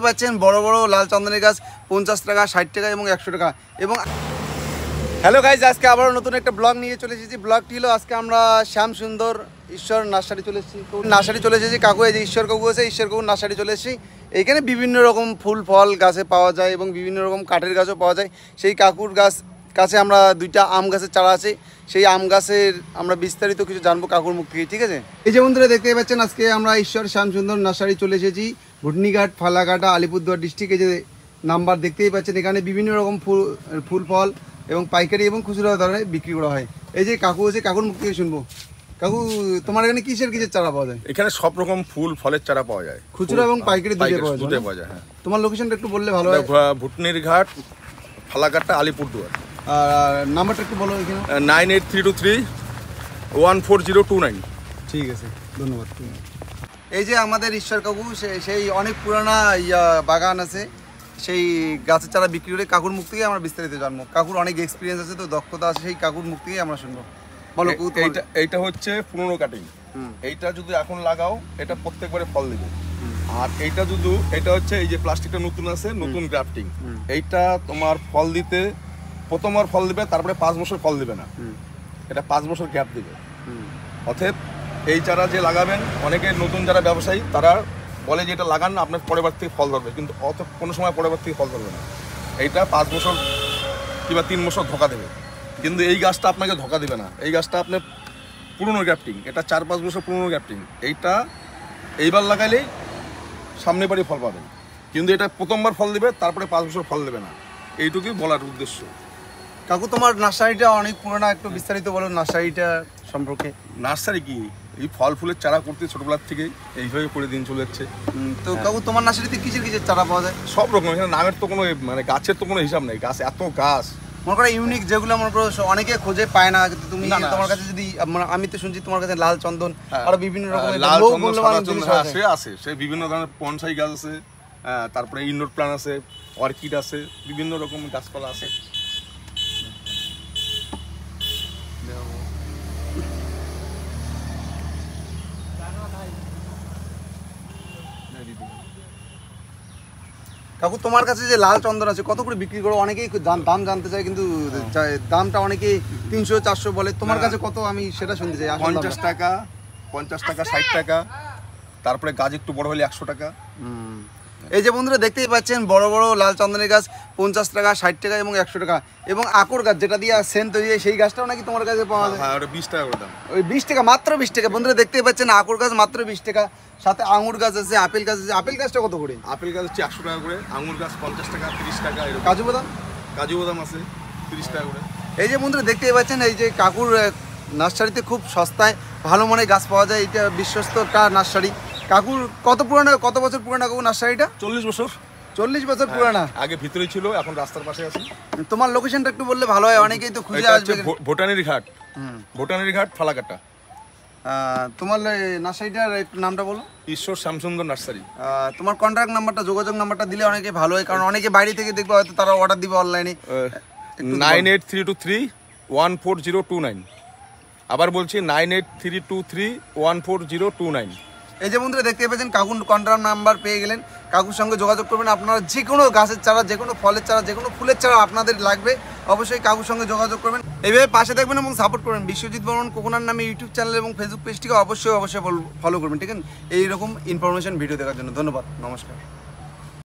পাচ্ছেন বড় বড় লাল চন্দনের গাছ 50 টাকা, 60 টাকা এবং 100 টাকা। এবং হ্যালো গাইজ, আজকে আবারও নতুন একটা ব্লগ নিয়ে চলে এসেছি। ব্লগটি হলো আজকে আমরা শ্যাম সুন্দর ঈশ্বর নার্সারি চলে এসেছি। কাকু এই যে ঈশ্বর কাকু আছে, ঈশ্বর কাকু নার্সারি চলে এসেছি। এইখানে বিভিন্ন রকম ফুল ফল গাছে পাওয়া যায় এবং বিভিন্ন রকম কাঠের গাছও পাওয়া যায়। সেই কাকুর কাছে আমরা দুইটা আম গাছের চারা আছে, সেই আম গাছের আমরা বিস্তারিত কিছু জানবো কাকুর মুখ থেকে, ঠিক আছে? এই যে বন্ধুরা দেখতেই পাচ্ছেন, আজকে আমরা ঈশ্বর শ্যাম সুন্দর নার্সারি চলে এসেছি, ভুটনিঘাট, ফালাকাটা, আলিপুরদুয়ার ডিস্ট্রিক্টে। যে নাম্বার দেখতেই পাচ্ছেন, এখানে বিভিন্ন রকম ফুল ফল এবং পাইকারি এবং খুচরা দরে বিক্রি করা হয়। এই যে কাকু আছে, কাকুর মুখ থেকে শুনবো। কাকু, তোমার এখানে কিসের চারা পাওয়া যায়? এখানে সব রকম ফুল ফলের চারা পাওয়া যায়, খুচরা এবং পাইকারি দুটোই পাওয়া যায়। হ্যাঁ, তোমার লোকেশনটা একটু বললে ভালো হয়। ভুটনিঘাট, ফালাকাটা, আলিপুরদুয়ার। আর নাম্বারটা একটু বলো। এখানে 9832314029। ঠিক আছে, ধন্যবাদ। এই যে আমাদের ঈশ্বর কাকু, সেই অনেক পুরানা বাগান আছে, সেই গাছের চারা বিক্রি করে কাকুর মুখ থেকে আমরা বিস্তারিত জানবো। কাকুর অনেক এক্সপিরিয়েন্স আছে, তো দক্ষতা আছে, সেই কাকুর মুখ থেকে আমরা শুনবো। বলো। এইটা হচ্ছে পুরনো কাটিং। এইটা যদি এখন লাগাও, এটা প্রত্যেকবারে ফল দিবে। আর এটা হচ্ছে এই যে প্লাস্টিকটা নতুন আছে, নতুন গ্রাফটিং। এইটা তোমার ফল দিতে প্রথমবার ফল দিবে, তারপরে 5 বছর ফল দিবে না, এটা 5 বছর গ্যাপ দিবে। অতএব এই চারা যে লাগাবেন, অনেকে নতুন যারা ব্যবসায়ী তারা বলে যে এটা লাগান না, আপনার পরের থেকে ফল ধরবে, কিন্তু অত কোনো সময় পরের থেকে ফল ধরবে না। এইটা 5 বছর কিংবা 3 বছর ধোকা দেবে, কিন্তু এই গাছটা আপনাকে ধোকা দেবে না। এই গাছটা আপনার পুরনো গ্রাফটিং, এটা 4-5 বছর পুরনো গ্রাফটিং। এইটা এইবার লাগাইলেই সামনে বাড়ি ফল পাবেন, কিন্তু এটা প্রথমবার ফল দেবে, তারপরে 5 বছর ফল দেবে না। এইটুকুই বলার উদ্দেশ্য। কাকু, তোমার নার্সারিটা অনেক পুরোনো, একটু বিস্তারিত বলো নার্সারিটা সম্পর্কে। নার্সারি কি, এই ফল ফুলের চারা করতে ছোটবেলার থেকে এইভাবে করে দিন চলে যাচ্ছে। তো কাকু, তোমার নার্সারিতে কিসের চারা পাওয়া যায়? সব রকম। এখানে নামের তো কোনো গাছের তো কোনো হিসাব নেই, গাছ এত গাছ। মনে করো ইউনিক যেগুলো মনে করো অনেকে খোঁজে পায় না, কিন্তু তুমি তোমার কাছে যদি, আমি তো শুনছি তোমার কাছে লাল চন্দন আর বিভিন্ন রকমের লাল চন্দন আছে, সে বিভিন্ন ধরনের বনসাই গাছ আছে, তারপরে ইনডোর প্ল্যান্ট আছে, অর্কিড আছে, বিভিন্ন রকমের গাছপালা আছে। কাকু, তোমার কাছে যে লাল চন্দন আছে কত করে বিক্রি করো? অনেকেই দাম জানতে চায়, কিন্তু দামটা অনেকেই 300-400 বলে। তোমার কাছে কত, আমি সেটা শুনতে চাই। 50 টাকা, 60 টাকা, তারপরে গাছ একটু বড় হলে 100 টাকা। এই যে বন্ধুরা দেখতেই পাচ্ছেন, বড় বড় লাল চন্দনের গাছ 50 টাকা, 60 টাকা এবং 100 টাকা। এবং আকর গাছ যেটা দিয়ে সেন্ট তৈরি হয়, সেই গাছটাও নাকি তোমার কাছে পাওয়া যায়? হ্যাঁ, ওটা 20 টাকা করে দাম। ওই 20 টাকা, মাত্র 20 টাকা। বন্ধুরা দেখতেই পাচ্ছেন, আকর গাছ মাত্র 20 টাকা। সাথে আঙুর গাছ আছে, আপেল গাছ আছে। আপেল গাছটা কত করে? আপেল গাছ হচ্ছে 100 টাকা করে, আঙুর গাছ 50 টাকা, 30 টাকা। কাজু বাদাম আছে 30 টাকা করে। এই যে বন্ধুরা দেখতেই পাচ্ছেন, এই যে কাকুর নার্সারিতে খুব সস্তায় ভালো মানের গাছ পাওয়া যায়। এটা বিশ্বস্ত একটা নার্সারি। কাকুর কত বছর পুরানো কাকু নার্সারিটা? 40 বছর। 40 বছর পুরানা। আগে ভিতরে ছিল, এখন রাস্তার পাশে আছে। তোমার লোকেশনটা একটু বললে ভালো হয়, অনেকেই তো খুঁজে আসবে। ভুটানির ঘাট, ফালাকাটা। তোমার নার্সারিটার নামটা বলো। ঈশ্বর শ্যাম সুন্দর নার্সারি। তোমার কন্ট্যাক্ট নাম্বারটা, যোগাযোগ নাম্বারটা দিলে অনেকে ভালো হয়, কারণ অনেকে বাইরে থেকে দেখবে, হয়তো তারা অর্ডার দিবে অনলাইনে। 9832314029। আবার বলছি 9832314029। এই যে বন্ধুরা দেখতে পাচ্ছেন, কাকুর কন্ট্যাক্ট নাম্বার পেয়ে গেলেন। কাকুর সঙ্গে যোগাযোগ করবেন। আপনারা যে কোনো গাছের চারা, যে কোনো ফলের চারা, যে কোনো ফুলের চারা আপনাদের লাগবে, অবশ্যই কাকুর সঙ্গে যোগাযোগ করবেন। এইভাবে পাশে থাকবেন এবং সাপোর্ট করবেন। বিশ্বজিৎ বর্মন কোকোনার নামে ইউটিউব চ্যানেল এবং ফেসবুক পেজটিকে অবশ্যই ফলো করবেন, ঠিক আছে? এইরকম ইনফরমেশন ভিডিও দেখার জন্য ধন্যবাদ, নমস্কার।